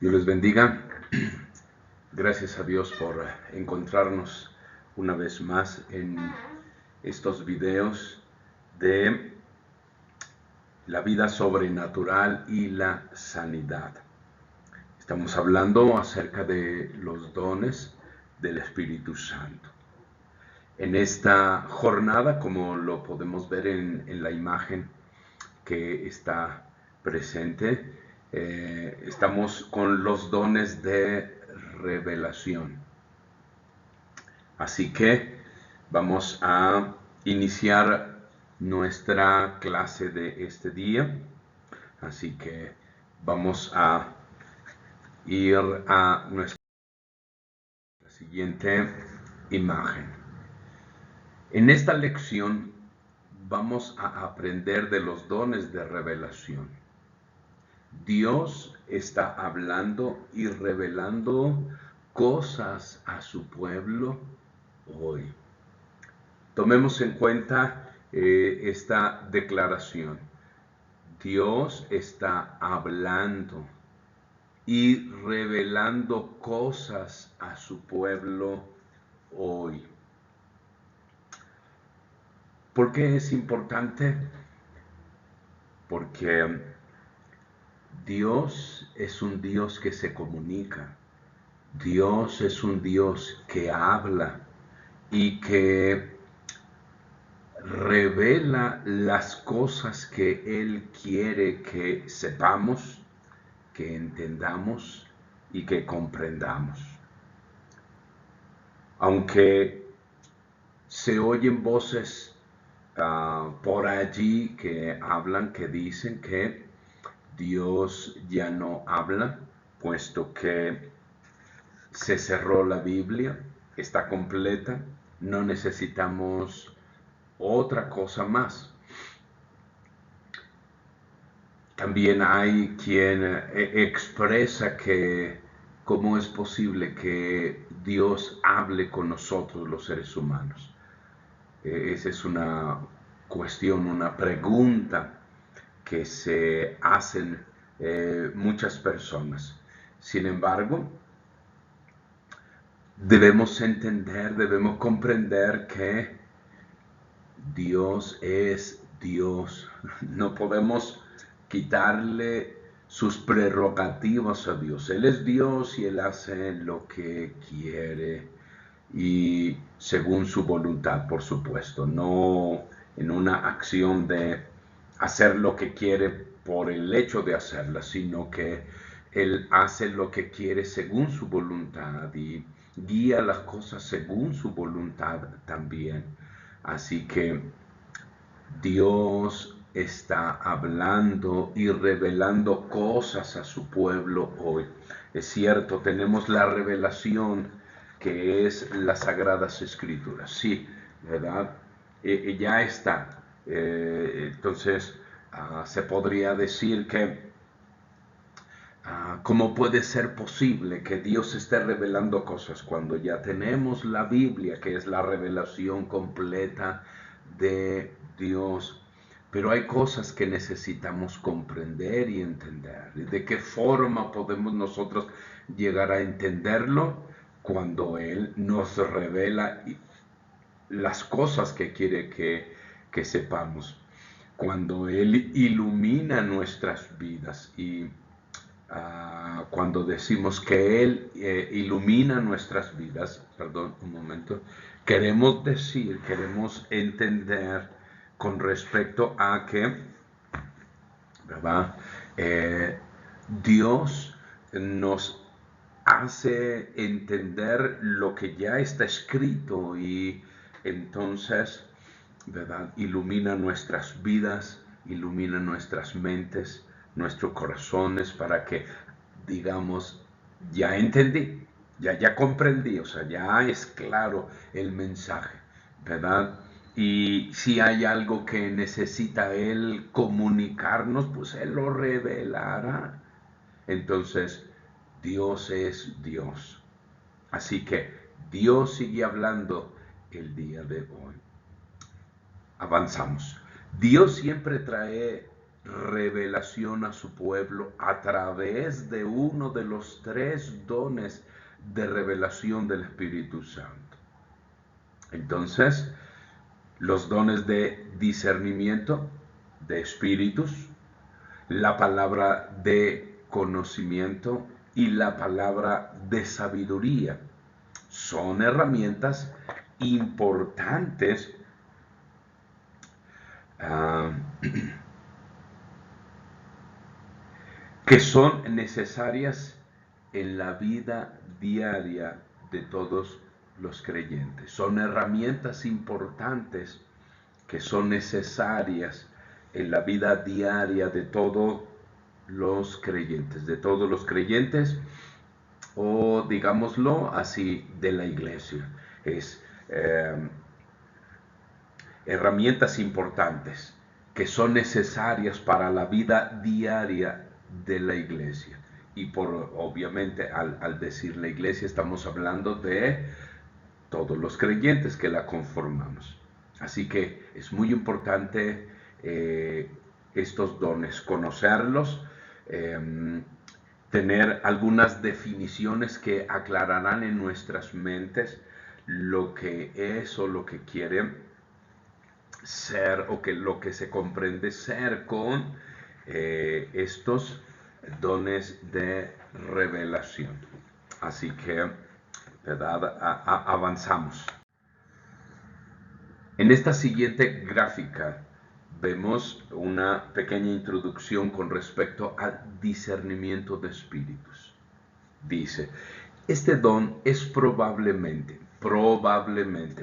Dios les bendiga. Gracias a Dios por encontrarnos una vez más en estos videos de la vida sobrenatural y la sanidad. Estamos hablando acerca de los dones del Espíritu Santo. En esta jornada, como lo podemos ver en la imagen que está presente, estamos con los dones de revelación. Así que vamos a iniciar nuestra clase de este día. Así que vamos a ir a nuestra siguiente imagen. En esta lección vamos a aprender de los dones de revelación. Dios está hablando y revelando cosas a su pueblo hoy. Tomemos en cuenta esta declaración. Dios está hablando y revelando cosas a su pueblo hoy. ¿Por qué es importante? Porque Dios es un Dios que se comunica. Dios es un Dios que habla y que revela las cosas que Él quiere que sepamos, que entendamos y que comprendamos. Aunque se oyen voces por allí que hablan, que dicen que Dios ya no habla, puesto que se cerró la Biblia, está completa, no necesitamos otra cosa más. También hay quien expresa que cómo es posible que Dios hable con nosotros los seres humanos. Esa es una cuestión, una pregunta que se hacen muchas personas. Sin embargo, debemos entender, debemos comprender que Dios es Dios. No podemos quitarle sus prerrogativas a Dios. Él es Dios y Él hace lo que quiere y según su voluntad, por supuesto, no en una acción de hacer lo que quiere por el hecho de hacerla, sino que Él hace lo que quiere según su voluntad y guía las cosas según su voluntad también. Así que Dios está hablando y revelando cosas a su pueblo hoy. Es cierto, tenemos la revelación que es las Sagradas Escrituras, sí, ¿verdad? Ya está. Entonces, se podría decir que ¿cómo puede ser posible que Dios esté revelando cosas cuando ya tenemos la Biblia, que es la revelación completa de Dios? Pero hay cosas que necesitamos comprender y entender. ¿De qué forma podemos nosotros llegar a entenderlo? Cuando Él nos revela las cosas que quiere que sepamos. Cuando Él ilumina nuestras vidas y cuando decimos que Él ilumina nuestras vidas, perdón, un momento, queremos decir, queremos entender con respecto a que, ¿verdad? Dios nos hace entender lo que ya está escrito y entonces, ¿verdad? Ilumina nuestras vidas, ilumina nuestras mentes, nuestros corazones para que digamos, ya entendí, ya comprendí, o sea, ya es claro el mensaje, ¿verdad? Y si hay algo que necesita Él comunicarnos, pues Él lo revelará. Entonces, Dios es Dios. Así que Dios sigue hablando el día de hoy. Avanzamos. Dios siempre trae revelación a su pueblo a través de uno de los tres dones de revelación del Espíritu Santo. Entonces, los dones de discernimiento de espíritus, la palabra de conocimiento y la palabra de sabiduría son herramientas importantes que son necesarias en la vida diaria de todos los creyentes. Son herramientas importantes que son necesarias en la vida diaria de todos los creyentes, o digámoslo así, de la iglesia. Es herramientas importantes que son necesarias para la vida diaria de la iglesia. Y obviamente al decir la iglesia estamos hablando de todos los creyentes que la conformamos. Así que es muy importante estos dones, conocerlos, tener algunas definiciones que aclararán en nuestras mentes lo que es o lo que quiere ser, o que lo que se comprende ser con estos dones de revelación. Así que, ¿verdad? Avanzamos. En esta siguiente gráfica vemos una pequeña introducción con respecto al discernimiento de espíritus. Dice, este don es probablemente,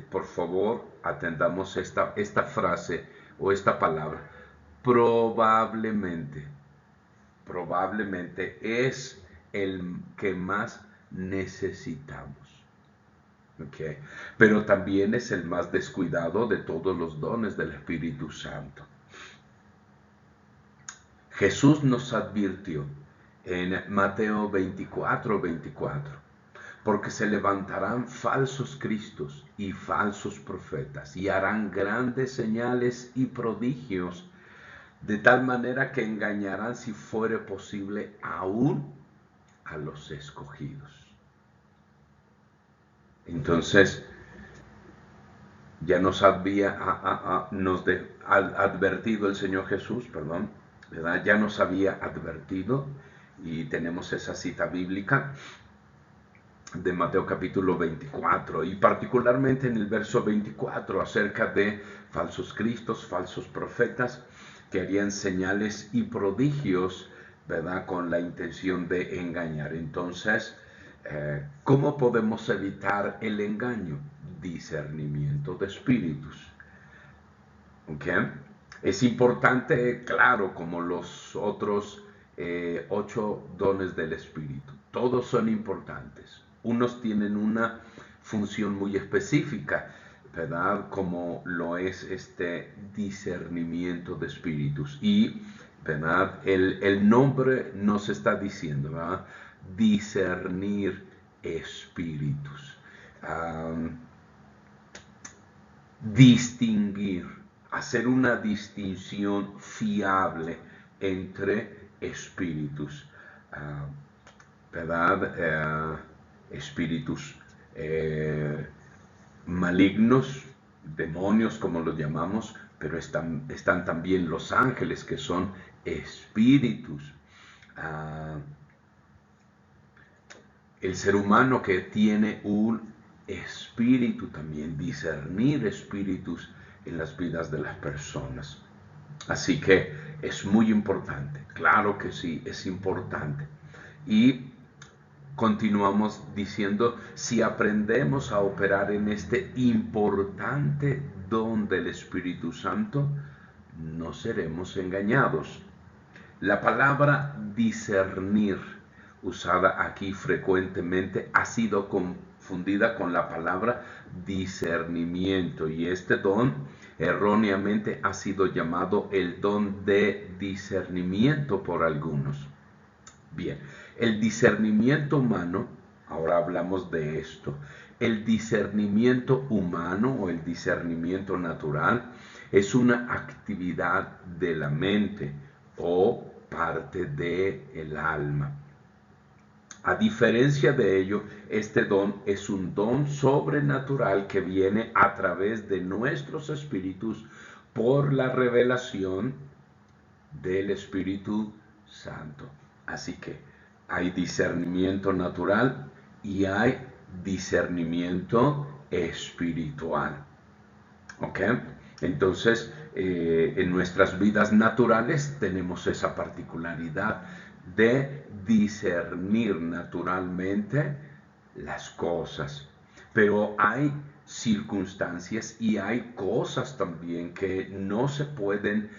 por favor, atendamos esta frase o esta palabra, probablemente es el que más necesitamos. Okay. Pero también es el más descuidado de todos los dones del Espíritu Santo. Jesús nos advirtió en Mateo 24:24, porque se levantarán falsos cristos y falsos profetas y harán grandes señales y prodigios, de tal manera que engañarán, si fuere posible, aún a los escogidos. Entonces, ya nos había advertido el Señor Jesús, ¿verdad? Ya nos había advertido, y tenemos esa cita bíblica de Mateo capítulo 24, y particularmente en el verso 24, acerca de falsos cristos, falsos profetas, que harían señales y prodigios, ¿verdad?, con la intención de engañar. Entonces, ¿cómo podemos evitar el engaño? Discernimiento de espíritus. ¿Okay? Es importante, claro, como los otros 8 dones del Espíritu. Todos son importantes. Unos tienen una función muy específica, ¿verdad?, como lo es este discernimiento de espíritus. Y, ¿verdad?, el nombre nos está diciendo, ¿verdad?, discernir espíritus. Distinguir, hacer una distinción fiable entre espíritus, ¿verdad? Espíritus malignos, demonios como los llamamos, pero están también los ángeles, que son espíritus. El ser humano que tiene un espíritu también, discernir espíritus en las vidas de las personas. Así que es muy importante, claro que sí, es importante. Y continuamos diciendo, si aprendemos a operar en este importante don del Espíritu Santo, no seremos engañados. La palabra discernir, usada aquí frecuentemente, ha sido confundida con la palabra discernimiento, y este don erróneamente ha sido llamado el don de discernimiento por algunos. Bien, el discernimiento humano, ahora hablamos de esto, el discernimiento humano o el discernimiento natural es una actividad de la mente o parte del alma. A diferencia de ello, este don es un don sobrenatural que viene a través de nuestros espíritus por la revelación del Espíritu Santo. Así que hay discernimiento natural y hay discernimiento espiritual. ¿Ok? Entonces, en nuestras vidas naturales tenemos esa particularidad de discernir naturalmente las cosas. Pero hay circunstancias y hay cosas también que no se pueden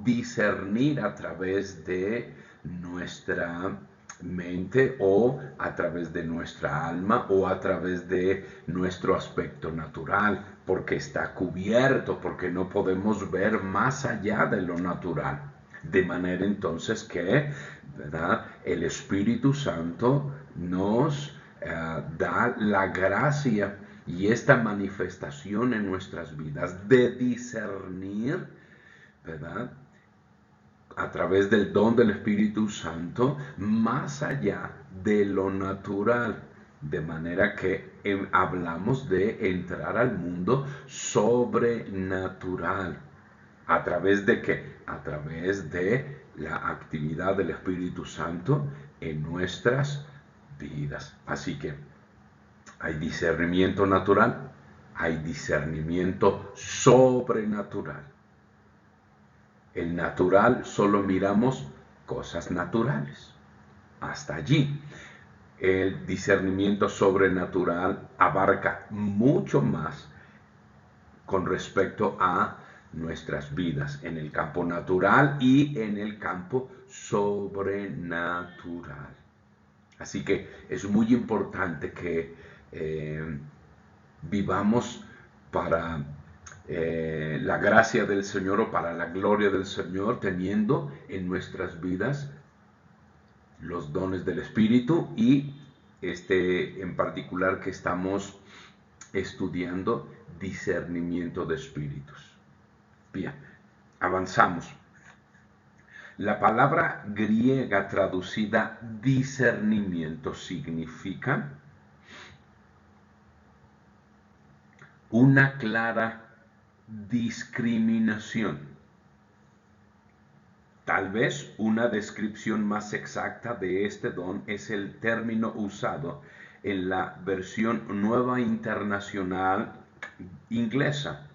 discernir a través de nuestra mente o a través de nuestra alma o a través de nuestro aspecto natural, porque está cubierto, porque no podemos ver más allá de lo natural. De manera entonces que, ¿verdad?, el Espíritu Santo nos da la gracia y esta manifestación en nuestras vidas de discernir, ¿verdad?, a través del don del Espíritu Santo, más allá de lo natural. De manera que hablamos de entrar al mundo sobrenatural. ¿A través de qué? A través de la actividad del Espíritu Santo en nuestras vidas. Así que hay discernimiento natural, hay discernimiento sobrenatural. El natural solo miramos cosas naturales. Hasta allí. El discernimiento sobrenatural abarca mucho más con respecto a nuestras vidas en el campo natural y en el campo sobrenatural. Así que es muy importante que vivamos para la gracia del Señor o para la gloria del Señor, teniendo en nuestras vidas los dones del Espíritu y en particular que estamos estudiando discernimiento de espíritus. Bien, avanzamos. La palabra griega traducida discernimiento significa una clara discriminación. Tal vez una descripción más exacta de este don es el término usado en la versión Nueva Internacional Inglesa,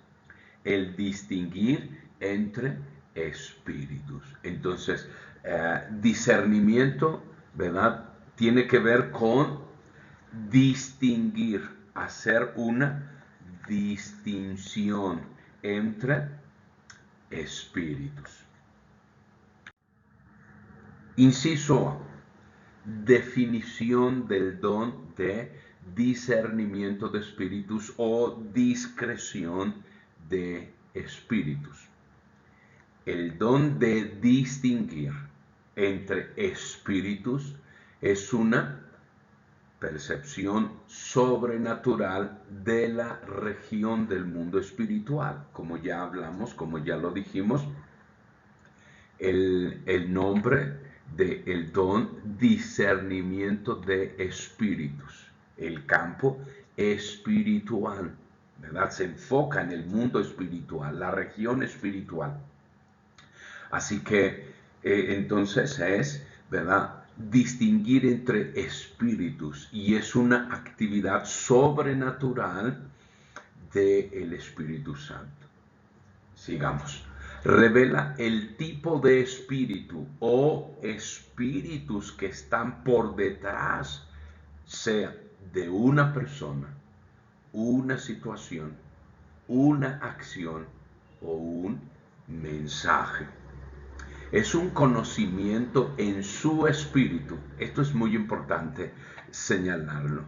el distinguir entre espíritus. Entonces, discernimiento, ¿verdad?, tiene que ver con distinguir, hacer una distinción entre espíritus. Inciso A. Definición del don de discernimiento de espíritus o discreción de espíritus. El don de distinguir entre espíritus es una percepción sobrenatural de la región del mundo espiritual. Como ya hablamos, como ya lo dijimos, el nombre del don discernimiento de espíritus, el campo espiritual, ¿verdad? Se enfoca en el mundo espiritual, la región espiritual. Así que entonces es, ¿verdad?, distinguir entre espíritus y es una actividad sobrenatural del Espíritu Santo. Sigamos. Revela el tipo de espíritu o espíritus que están por detrás, sea de una persona, una situación, una acción o un mensaje. Es un conocimiento en su espíritu. Esto es muy importante señalarlo.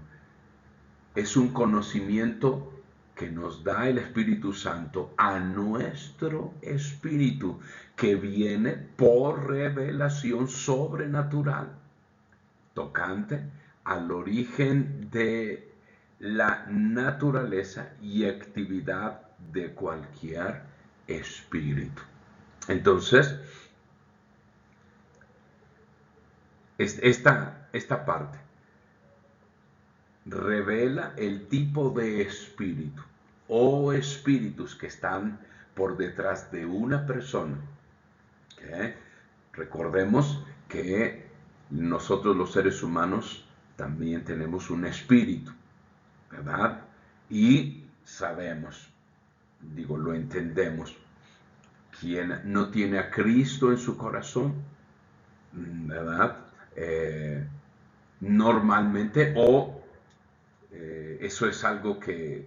Es un conocimiento que nos da el Espíritu Santo a nuestro espíritu, que viene por revelación sobrenatural, tocante al origen de la naturaleza y actividad de cualquier espíritu. Entonces, esta parte revela el tipo de espíritu o espíritus que están por detrás de una persona. ¿Okay? Recordemos que nosotros los seres humanos también tenemos un espíritu, ¿verdad? Y sabemos, lo entendemos. Quien no tiene a Cristo en su corazón, ¿verdad? Normalmente, eso es algo que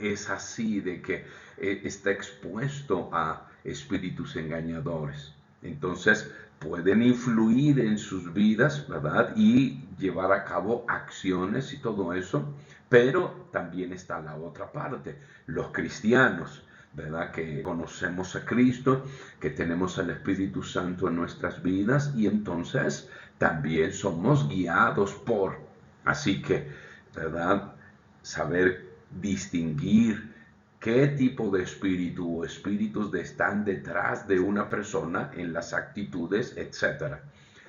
es así, de que está expuesto a espíritus engañadores. Entonces pueden influir en sus vidas, ¿verdad? Y llevar a cabo acciones y todo eso, pero también está la otra parte, los cristianos, ¿verdad? Que conocemos a Cristo, que tenemos al Espíritu Santo en nuestras vidas y entonces también somos guiados por. Así que, ¿verdad? Saber distinguir qué tipo de espíritu o espíritus están detrás de una persona en las actitudes, etc.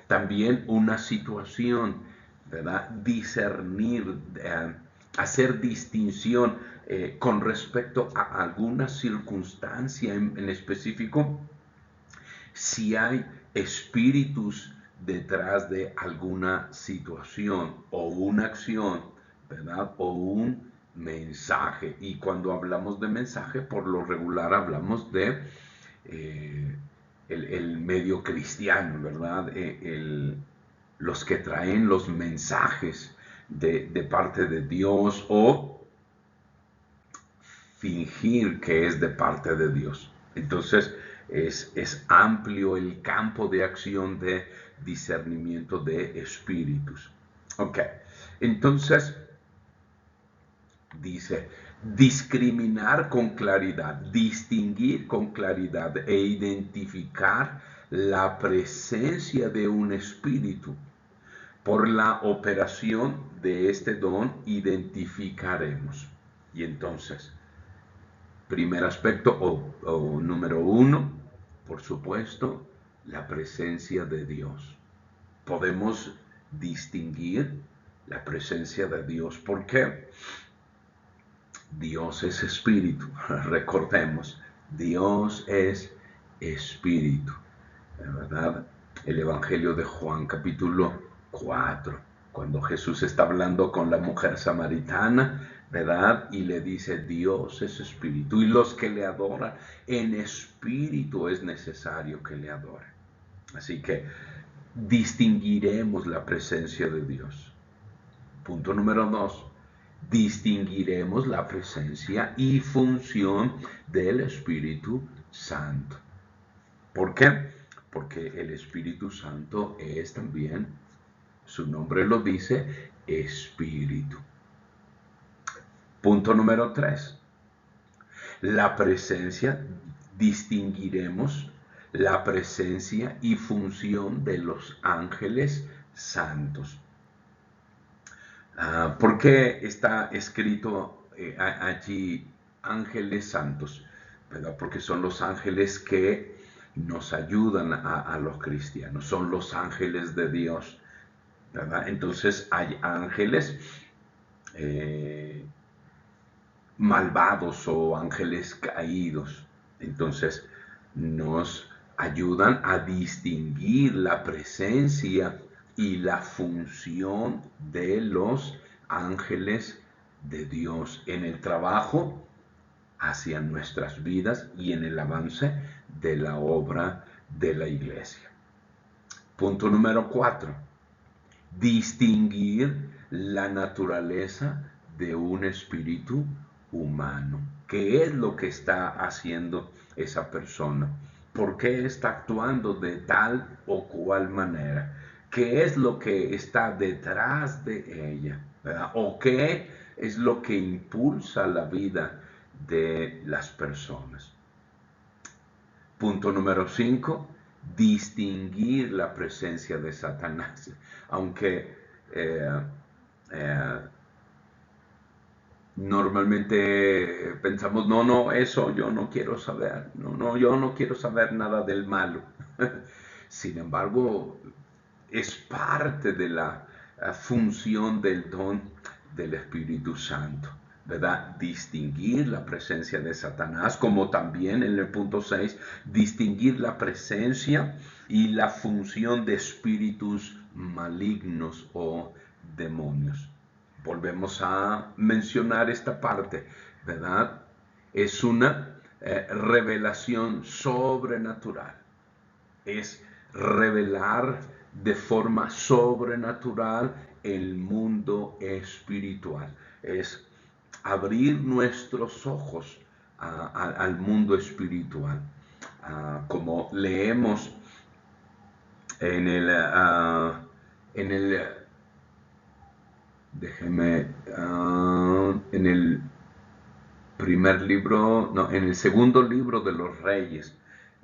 También una situación, ¿verdad? Discernir, hacer distinción con respecto a alguna circunstancia en específico, si hay espíritus detrás de alguna situación o una acción, ¿verdad? O un mensaje. Y cuando hablamos de mensaje, por lo regular hablamos de el medio cristiano, ¿verdad? Los que traen los mensajes de parte de Dios o fingir que es de parte de Dios. Entonces, es amplio el campo de acción de discernimiento de espíritus. Ok, entonces dice, discriminar con claridad, distinguir con claridad e identificar la presencia de un espíritu. Por la operación de este don identificaremos. Y entonces, primer aspecto o número uno, por supuesto, la presencia de Dios. Podemos distinguir la presencia de Dios. ¿Por qué? Dios es espíritu. Recordemos, Dios es espíritu. ¿Verdad? El Evangelio de Juan, capítulo 4, cuando Jesús está hablando con la mujer samaritana, ¿verdad? Y le dice, Dios es espíritu, y los que le adoran en espíritu es necesario que le adoren. Así que distinguiremos la presencia de Dios. Punto número 2. Distinguiremos la presencia y función del Espíritu Santo. ¿Por qué? Porque el Espíritu Santo es también, su nombre lo dice, Espíritu. Punto número 3. La presencia, distinguiremos la presencia y función de los ángeles santos. ¿Por qué está escrito allí ángeles santos? ¿Verdad? Porque son los ángeles que nos ayudan a los cristianos, son los ángeles de Dios, ¿verdad? Entonces hay ángeles malvados o ángeles caídos, entonces nos ayudan a distinguir la presencia y la función de los ángeles de Dios en el trabajo hacia nuestras vidas y en el avance de la obra de la iglesia. Punto número 4. Distinguir la naturaleza de un espíritu humano. ¿Qué es lo que está haciendo esa persona? ¿Por qué está actuando de tal o cual manera? ¿Qué es lo que está detrás de ella? ¿Verdad? ¿O qué es lo que impulsa la vida de las personas? Punto número 5, distinguir la presencia de Satanás. Aunque normalmente pensamos, no, eso yo no quiero saber, no, yo no quiero saber nada del malo. Sin embargo, es parte de la función del don del Espíritu Santo, ¿verdad? Distinguir la presencia de Satanás, como también en el punto 6, distinguir la presencia y la función de espíritus malignos o demonios. Volvemos a mencionar esta parte, ¿verdad? Es una revelación sobrenatural. Es revelar de forma sobrenatural el mundo espiritual. Es abrir nuestros ojos al mundo espiritual. Como leemos en el déjeme, en el primer libro, no, en el segundo libro de los Reyes,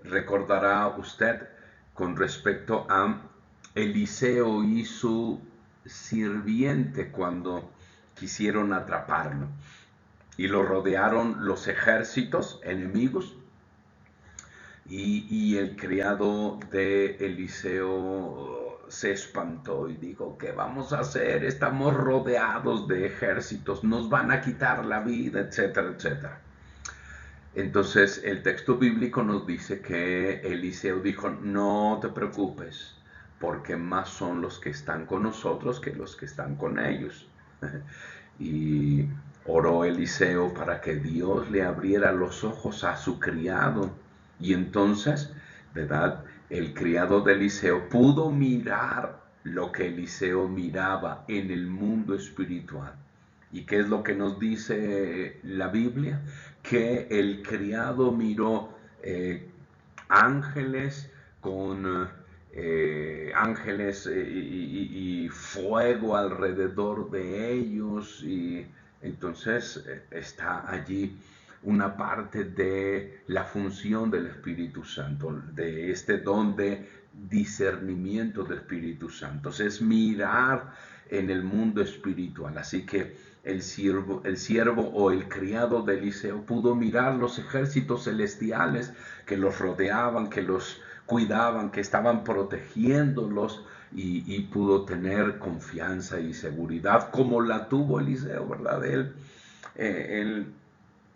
recordará usted con respecto a Eliseo y su sirviente cuando quisieron atraparlo y lo rodearon los ejércitos enemigos y el criado de Eliseo se espantó y dijo, ¿qué vamos a hacer? Estamos rodeados de ejércitos, nos van a quitar la vida, etcétera, etcétera. Entonces el texto bíblico nos dice que Eliseo dijo, no te preocupes, porque más son los que están con nosotros que los que están con ellos. Y oró Eliseo para que Dios le abriera los ojos a su criado. Y entonces, ¿verdad? El criado de Eliseo pudo mirar lo que Eliseo miraba en el mundo espiritual. ¿Y qué es lo que nos dice la Biblia? Que el criado miró ángeles con ángeles y fuego alrededor de ellos, y entonces está allí una parte de la función del Espíritu Santo, de este don de discernimiento del Espíritu Santo, es mirar en el mundo espiritual. Así que el siervo o el criado de Eliseo pudo mirar los ejércitos celestiales que los rodeaban, que los cuidaban, que estaban protegiéndolos, y pudo tener confianza y seguridad como la tuvo Eliseo, ¿verdad? Él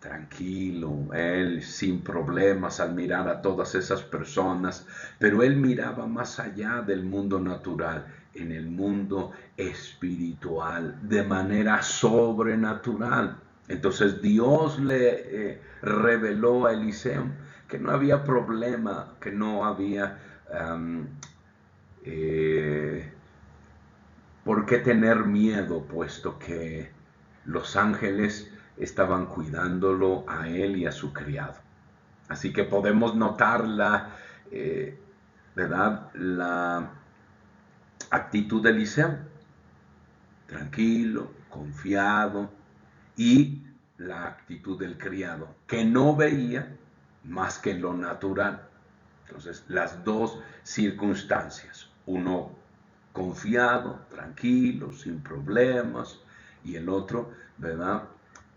tranquilo, él sin problemas al mirar a todas esas personas, pero él miraba más allá del mundo natural, en el mundo espiritual, de manera sobrenatural. Entonces Dios le reveló a Eliseo que no había problema, que no había eh, por qué tener miedo, puesto que los ángeles estaban cuidándolo a él y a su criado. Así que podemos notar ¿verdad? La actitud de Eliseo, tranquilo, confiado, y la actitud del criado, que no veía más que lo natural. Entonces, las dos circunstancias, uno confiado, tranquilo, sin problemas, y el otro, ¿verdad?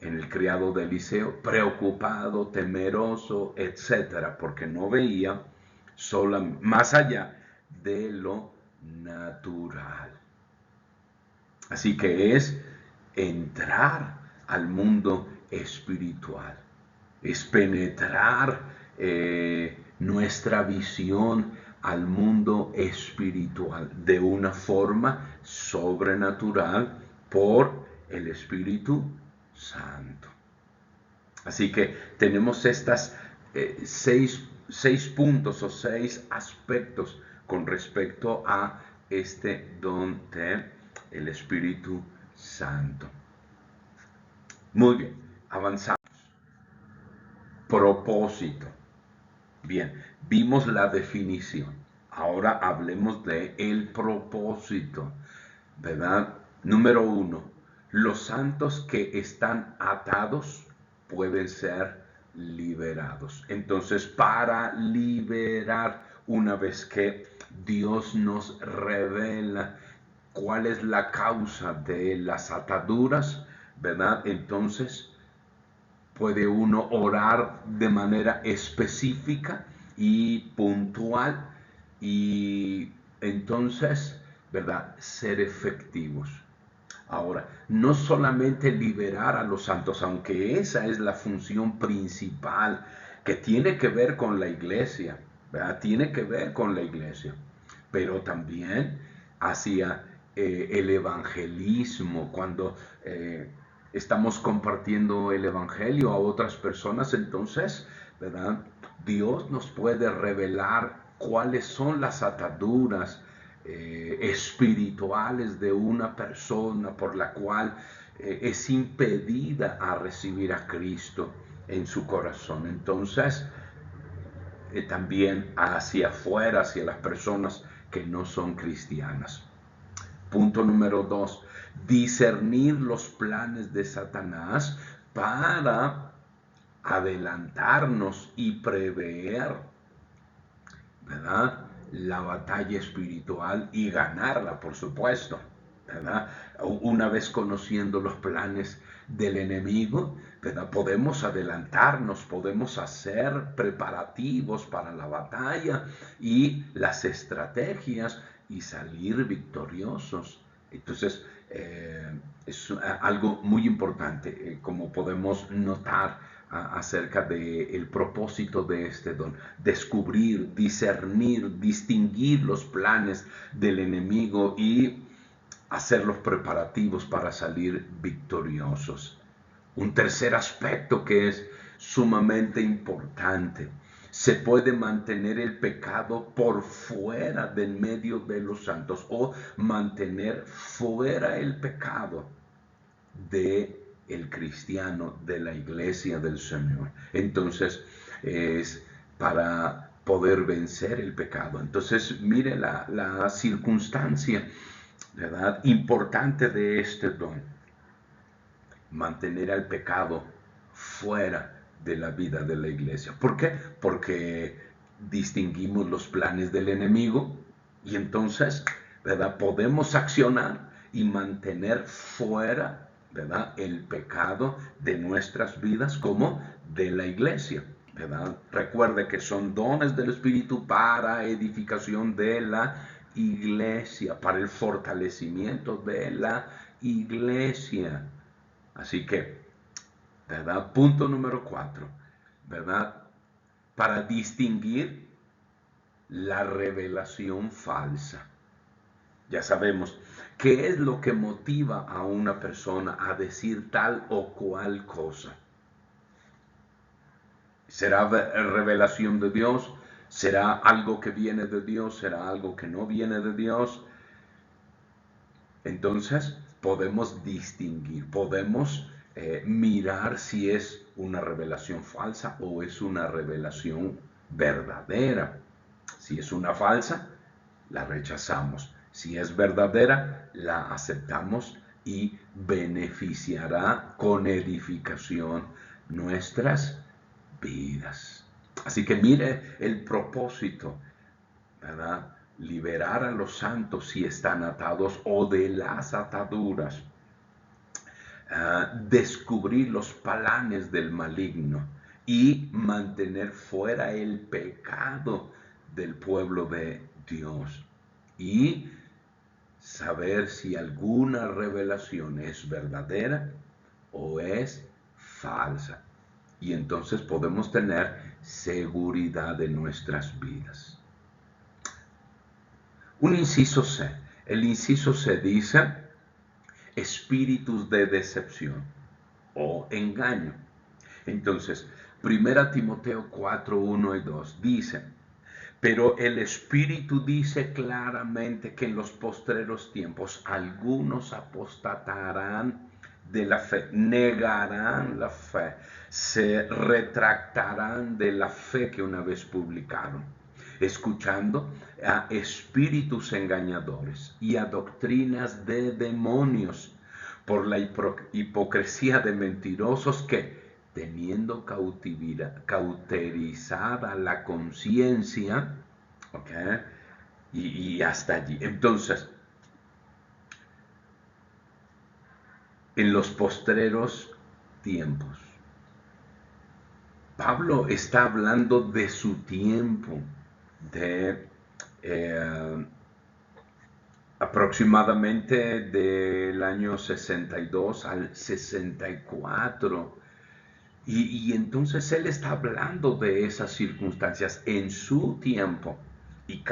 En el criado de Eliseo, preocupado, temeroso, etcétera, porque no veía más allá de lo natural. Así que es entrar al mundo espiritual, es penetrar nuestra visión al mundo espiritual de una forma sobrenatural por el Espíritu Santo. Así que tenemos estas seis puntos o 6 aspectos con respecto a este don del Espíritu Santo. Muy bien, avanzamos. Propósito. Bien, vimos la definición. Ahora hablemos de el propósito, ¿verdad? Número 1. Los santos que están atados pueden ser liberados. Entonces, para liberar, una vez que Dios nos revela cuál es la causa de las ataduras, ¿verdad? Entonces puede uno orar de manera específica y puntual y entonces, ¿verdad? Ser efectivos. Ahora, no solamente liberar a los santos, aunque esa es la función principal que tiene que ver con la iglesia, ¿verdad? Tiene que ver con la iglesia, pero también hacia el evangelismo, cuando estamos compartiendo el evangelio a otras personas, entonces, ¿verdad? Dios nos puede revelar cuáles son las ataduras espirituales de una persona por la cual es impedida a recibir a Cristo en su corazón. Entonces, también hacia afuera, hacia las personas que no son cristianas. Punto número 2, discernir los planes de Satanás para adelantarnos y prever, ¿verdad? La batalla espiritual y ganarla, por supuesto, ¿verdad? Una vez conociendo los planes del enemigo, ¿verdad? Podemos adelantarnos, podemos hacer preparativos para la batalla y las estrategias y salir victoriosos. Entonces, es algo muy importante, como podemos notar acerca del propósito de este don: descubrir, discernir, distinguir los planes del enemigo y hacer los preparativos para salir victoriosos. Un tercer aspecto que es sumamente importante: se puede mantener el pecado por fuera del medio de los santos, o mantener fuera el pecado de el cristiano, de la iglesia del Señor. Entonces, es para poder vencer el pecado. Entonces, mire la circunstancia, ¿verdad?, importante de este don: mantener al pecado fuera de la vida de la iglesia. ¿Por qué? Porque distinguimos los planes del enemigo y entonces, ¿verdad?, podemos accionar y mantener fuera, ¿verdad?, el pecado de nuestras vidas como de la iglesia, ¿verdad? Recuerde que son dones del Espíritu para edificación de la iglesia, para el fortalecimiento de la iglesia. Así que, ¿verdad? Punto número 4, ¿verdad? Para distinguir la revelación falsa. Ya sabemos qué es lo que motiva a una persona a decir tal o cual cosa. ¿Será revelación de Dios? ¿Será algo que viene de Dios? ¿Será algo que no viene de Dios? Entonces podemos distinguir, podemos mirar si es una revelación falsa o es una revelación verdadera. Si es una falsa, la rechazamos. Si es verdadera, la aceptamos y beneficiará con edificación nuestras vidas. Así que mire el propósito, ¿verdad? Liberar a los santos si están atados o de las ataduras. Descubrir los planes del maligno y mantener fuera el pecado del pueblo de Dios. Y saber si alguna revelación es verdadera o es falsa. Y entonces podemos tener seguridad en nuestras vidas. Un inciso C. El inciso C dice: espíritus de decepción o engaño. Entonces, 1 Timoteo 4, 1 y 2 dice: pero el Espíritu dice claramente que en los postreros tiempos algunos apostatarán de la fe, negarán la fe, se retractarán de la fe que una vez publicaron, escuchando a espíritus engañadores y a doctrinas de demonios, por la hipocresía de mentirosos que, teniendo cauterizada la conciencia, ¿okay?, y hasta allí. Entonces, en los postreros tiempos, Pablo está hablando de su tiempo, de eh, aproximadamente del año 62 al 64. Y entonces él está hablando de esas circunstancias en su tiempo. Y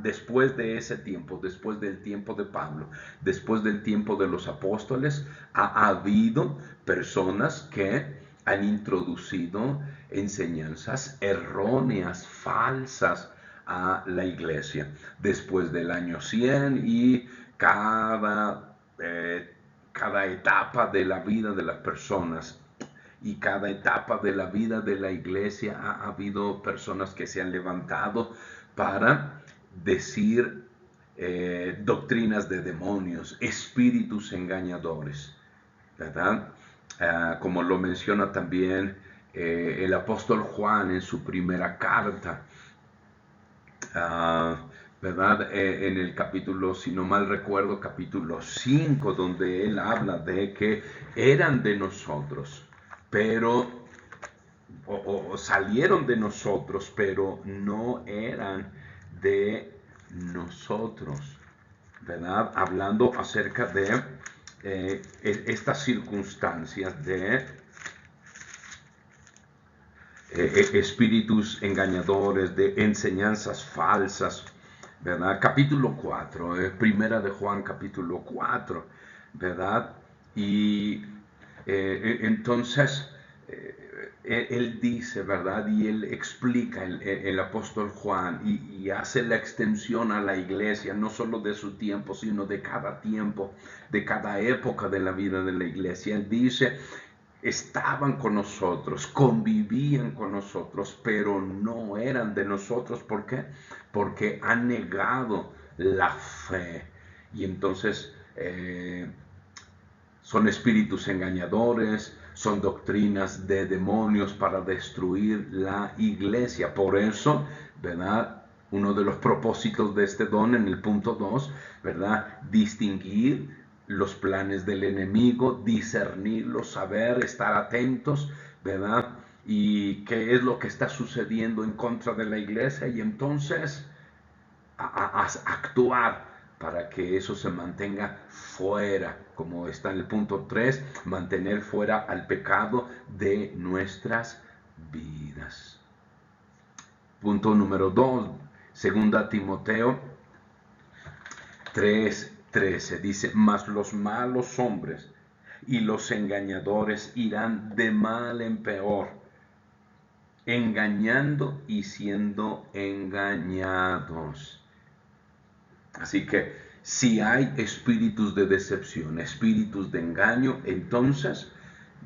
después de ese tiempo, después del tiempo de Pablo, después del tiempo de los apóstoles, ha habido personas que han introducido enseñanzas erróneas, falsas a la iglesia. Después del año 100 y cada etapa de la vida de las personas y cada etapa de la vida de la iglesia ha habido personas que se han levantado para decir doctrinas de demonios, espíritus engañadores, ¿verdad? Como lo menciona también el apóstol Juan en su primera carta, ¿verdad? En el capítulo, si no mal recuerdo, capítulo 5, donde él habla de que eran de nosotros, pero o salieron de nosotros, pero no eran de nosotros, ¿verdad? Hablando acerca de estas circunstancias de espíritus engañadores, de enseñanzas falsas, ¿verdad? Capítulo 4, primera de Juan, capítulo 4, ¿verdad? Y entonces él dice, ¿verdad? Y él explica, el apóstol Juan, y hace la extensión a la iglesia, no solo de su tiempo, sino de cada tiempo, de cada época de la vida de la iglesia. Él dice, estaban con nosotros, convivían con nosotros, pero no eran de nosotros. ¿Por qué? Porque han negado la fe. Y entonces son espíritus engañadores, son doctrinas de demonios para destruir la iglesia. Por eso, ¿verdad? Uno de los propósitos de este don en el punto 2, ¿verdad? Distinguir los planes del enemigo, discernirlos, saber, estar atentos, ¿verdad? Y qué es lo que está sucediendo en contra de la iglesia, y entonces a actuar para que eso se mantenga fuera, como está en el punto 3, mantener fuera al pecado de nuestras vidas. Punto número 2, segunda Timoteo 3:13, dice, mas los malos hombres y los engañadores irán de mal en peor, engañando y siendo engañados. Así que si hay espíritus de decepción, espíritus de engaño, entonces,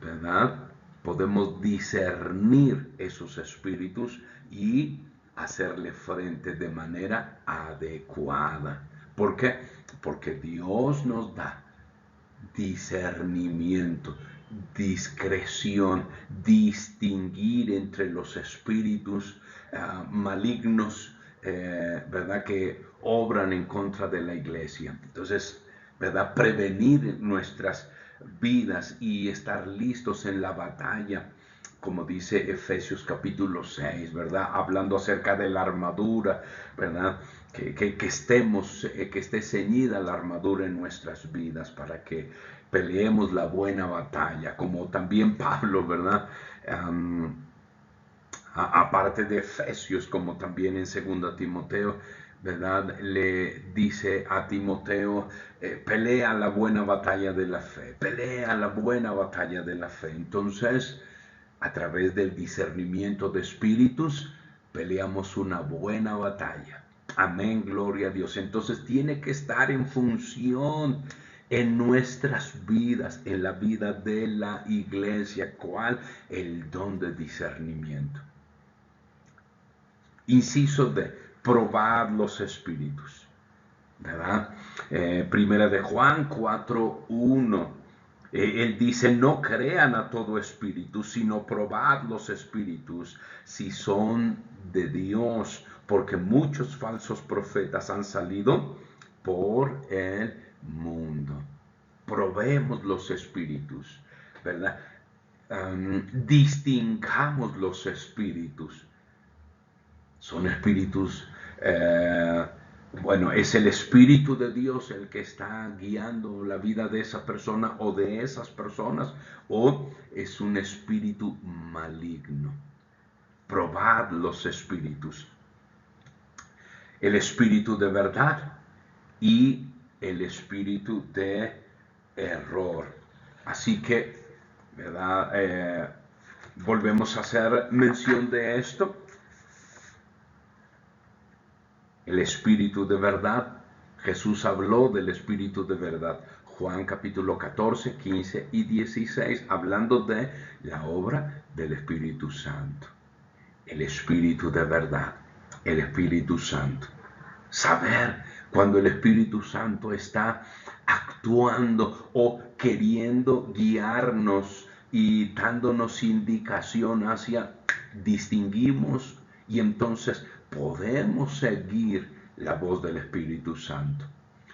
¿verdad? Podemos discernir esos espíritus y hacerle frente de manera adecuada. ¿Por qué? Porque Dios nos da discernimiento, discreción, distinguir entre los espíritus malignos, ¿verdad? Que obran en contra de la iglesia. Entonces, ¿verdad? Prevenir nuestras vidas y estar listos en la batalla, como dice Efesios capítulo 6, ¿verdad? Hablando acerca de la armadura, ¿verdad? Que estemos, que esté ceñida la armadura en nuestras vidas para que peleemos la buena batalla, como también Pablo, ¿verdad? Aparte de Efesios, como también en 2 Timoteo, ¿verdad? Le dice a Timoteo, pelea la buena batalla de la fe, pelea la buena batalla de la fe. Entonces, a través del discernimiento de espíritus, peleamos una buena batalla. Amén, gloria a Dios. Entonces tiene que estar en función en nuestras vidas, en la vida de la iglesia. ¿Cuál? El don de discernimiento. Inciso de probar los espíritus, ¿verdad? Primera de Juan 4:1. Él dice, no crean a todo espíritu, sino probad los espíritus si son de Dios, porque muchos falsos profetas han salido por el mundo. Probemos los espíritus, ¿verdad? Distingamos los espíritus. Son espíritus Bueno, es el Espíritu de Dios el que está guiando la vida de esa persona o de esas personas, o es un espíritu maligno. Probad los espíritus. El espíritu de verdad y el espíritu de error. Así que, ¿verdad? Volvemos a hacer mención de esto. El espíritu de verdad. Jesús habló del espíritu de verdad. Juan capítulo 14, 15 y 16, hablando de la obra del Espíritu Santo. El espíritu de verdad, el Espíritu Santo. Saber cuando el Espíritu Santo está actuando o queriendo guiarnos y dándonos indicación hacia, distinguimos y entonces podemos seguir la voz del Espíritu Santo.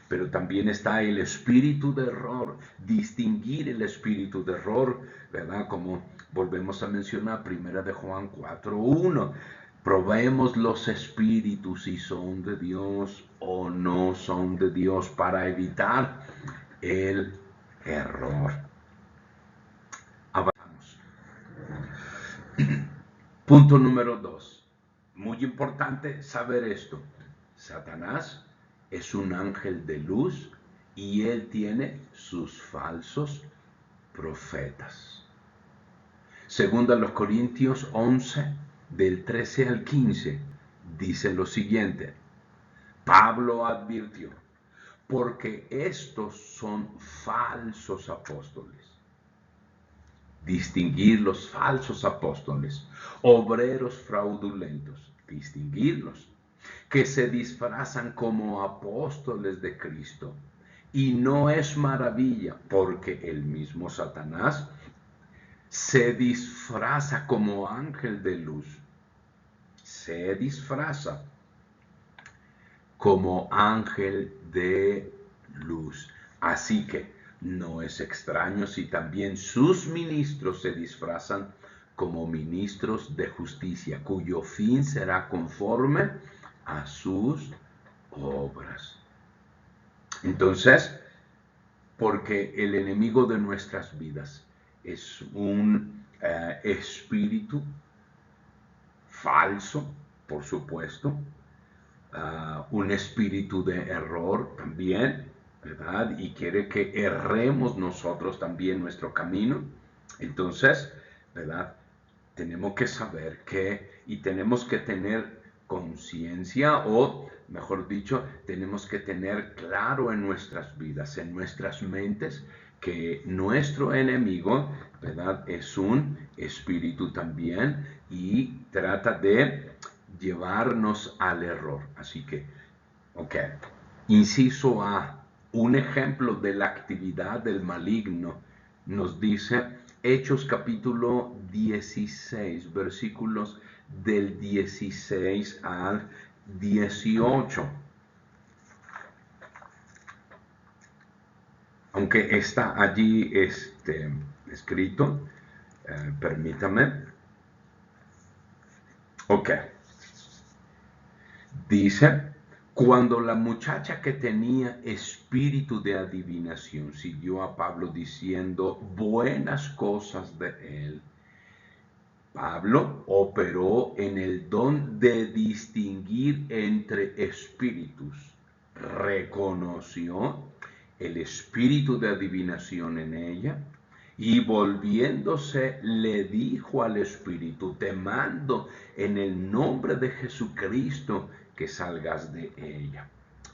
Pero también está el espíritu de error, distinguir el espíritu de error, ¿verdad? Como volvemos a mencionar, 1 de Juan 4:1. Probemos los espíritus si son de Dios o no son de Dios para evitar el error. Avanzamos. Punto número 2. Muy importante saber esto. Satanás es un ángel de luz y él tiene sus falsos profetas. Segunda los Corintios 11, del 13 al 15, dice lo siguiente. Pablo advirtió, porque estos son falsos apóstoles. Distinguir los falsos apóstoles, obreros fraudulentos, distinguirlos, que se disfrazan como apóstoles de Cristo. Y no es maravilla, porque el mismo Satanás se disfraza como ángel de luz. Se disfraza como ángel de luz. Así que no es extraño si también sus ministros se disfrazan como ministros de justicia, cuyo fin será conforme a sus obras. Entonces, porque el enemigo de nuestras vidas es un espíritu falso, por supuesto, un espíritu de error también, ¿verdad? Y quiere que erremos nosotros también nuestro camino. Entonces, ¿verdad? Tenemos que saber que, y tenemos que tener conciencia, o mejor dicho, tenemos que tener claro en nuestras vidas, en nuestras mentes, que nuestro enemigo, ¿verdad? Es un espíritu también y trata de llevarnos al error. Así que, ok, inciso A, un ejemplo de la actividad del maligno nos dice Hechos capítulo 16, versículos del 16 al 18. Aunque está allí escrito, permítame. Ok. Dice, cuando la muchacha que tenía espíritu de adivinación siguió a Pablo diciendo buenas cosas de él, Pablo operó en el don de distinguir entre espíritus. Reconoció el espíritu de adivinación en ella y volviéndose le dijo al espíritu, te mando en el nombre de Jesucristo que salgas de ella.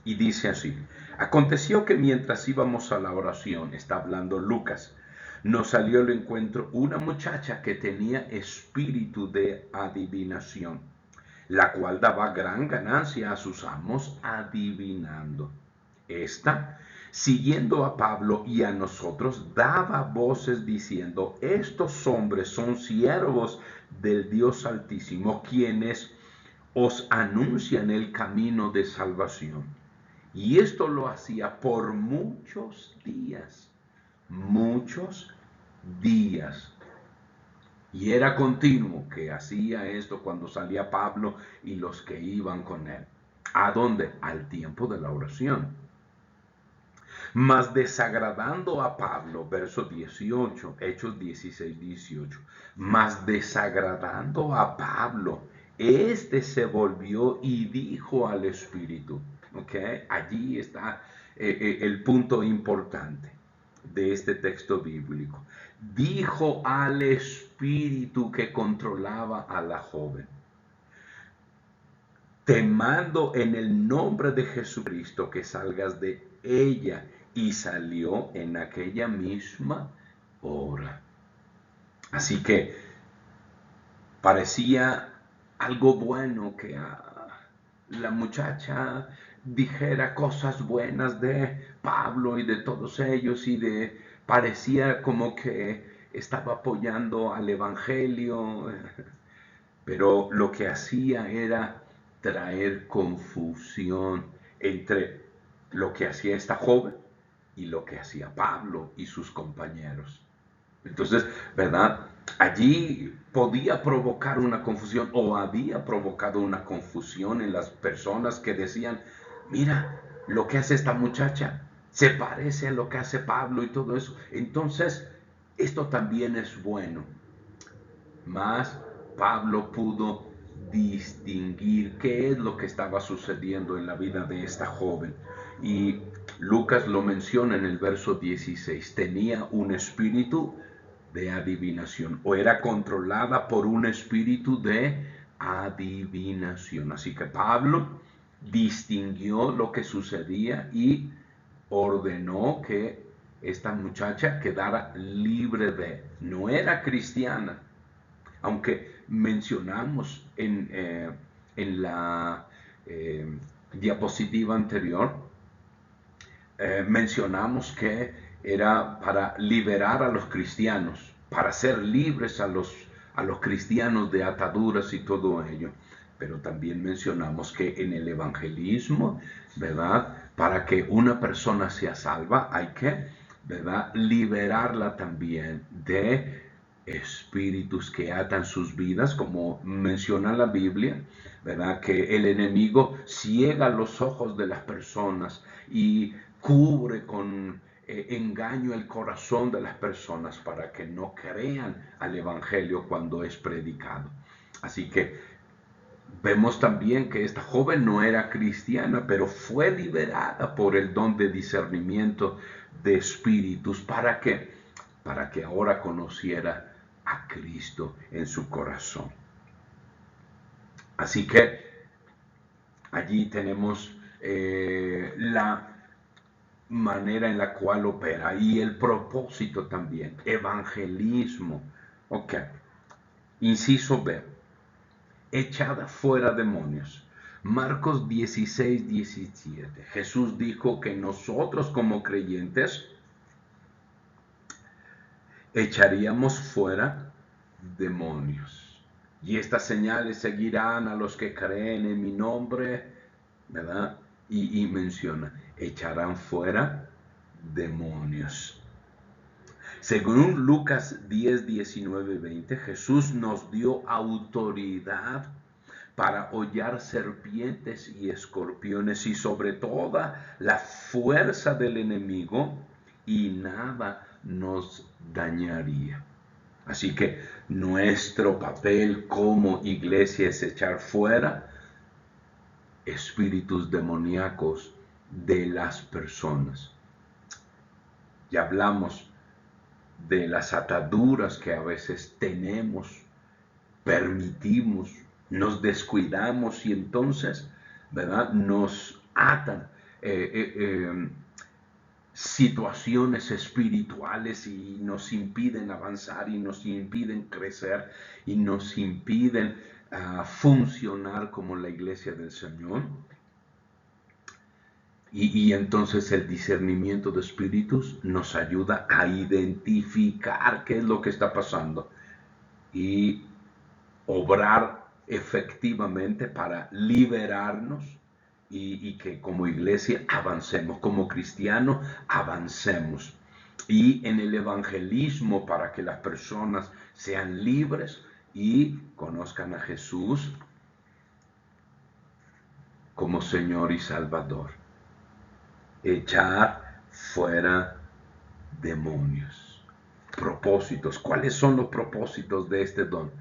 Y dice así, aconteció que mientras íbamos a la oración, está hablando Lucas, nos salió al encuentro una muchacha que tenía espíritu de adivinación, la cual daba gran ganancia a sus amos adivinando. Esta, siguiendo a Pablo y a nosotros, daba voces diciendo, estos hombres son siervos del Dios Altísimo, quienes os anuncian el camino de salvación. Y esto lo hacía por muchos días. Y era continuo que hacía esto cuando salía Pablo y los que iban con él. ¿A dónde? Al tiempo de la oración. Mas desagradando a Pablo, verso 18, Hechos 16, 18, mas desagradando a Pablo, este se volvió y dijo al Espíritu, ¿ok? Allí está el punto importante de este texto bíblico. Dijo al Espíritu que controlaba a la joven: te mando en el nombre de Jesucristo que salgas de ella. Y salió en aquella misma hora. Así que parecía algo bueno que la muchacha dijera cosas buenas de Pablo y de todos ellos, parecía como que estaba apoyando al evangelio, pero lo que hacía era traer confusión entre lo que hacía esta joven y lo que hacía Pablo y sus compañeros. Entonces, ¿verdad? Allí podía provocar una confusión, o había provocado una confusión en las personas que decían: mira, lo que hace esta muchacha se parece a lo que hace Pablo y todo eso. Entonces, esto también es bueno. Mas Pablo pudo distinguir qué es lo que estaba sucediendo en la vida de esta joven. Y Lucas lo menciona en el verso 16. Tenía un espíritu de adivinación, o era controlada por un espíritu de adivinación. Así que Pablo distinguió lo que sucedía y ordenó que esta muchacha quedara libre de. No era cristiana, aunque mencionamos en la diapositiva anterior, mencionamos que era para liberar a los cristianos, para hacer libres a los cristianos de ataduras y todo ello. Pero también mencionamos que en el evangelismo, ¿verdad? Para que una persona sea salva, hay que, ¿verdad?, liberarla también de espíritus que atan sus vidas, como menciona la Biblia, ¿verdad? Que el enemigo ciega los ojos de las personas y cubre con engaño el corazón de las personas para que no crean al evangelio cuando es predicado. Así que vemos también que esta joven no era cristiana, pero fue liberada por el don de discernimiento de espíritus. ¿Para qué? Para que ahora conociera a Cristo en su corazón. Así que allí tenemos la manera en la cual opera y el propósito también, evangelismo. Ok, inciso B, echada fuera demonios. Marcos 16, 17. Jesús dijo que nosotros como creyentes echaríamos fuera demonios. Y estas señales seguirán a los que creen en mi nombre, ¿verdad? Y menciona, echarán fuera demonios. Según Lucas 10, 19, 20, Jesús nos dio autoridad para hollar serpientes y escorpiones y sobre toda la fuerza del enemigo, y nada nos dañaría. Así que nuestro papel como iglesia es echar fuera espíritus demoníacos de las personas. Ya hablamos de las ataduras que a veces tenemos, permitimos, nos descuidamos y entonces, ¿verdad?, nos atan situaciones espirituales y nos impiden avanzar y nos impiden crecer y nos impiden funcionar como la iglesia del Señor. Y entonces el discernimiento de espíritus nos ayuda a identificar qué es lo que está pasando y obrar efectivamente para liberarnos y que como iglesia avancemos, como cristianos avancemos. Y en el evangelismo para que las personas sean libres y conozcan a Jesús como Señor y Salvador. Echar fuera demonios. Propósitos. ¿Cuáles son los propósitos de este don?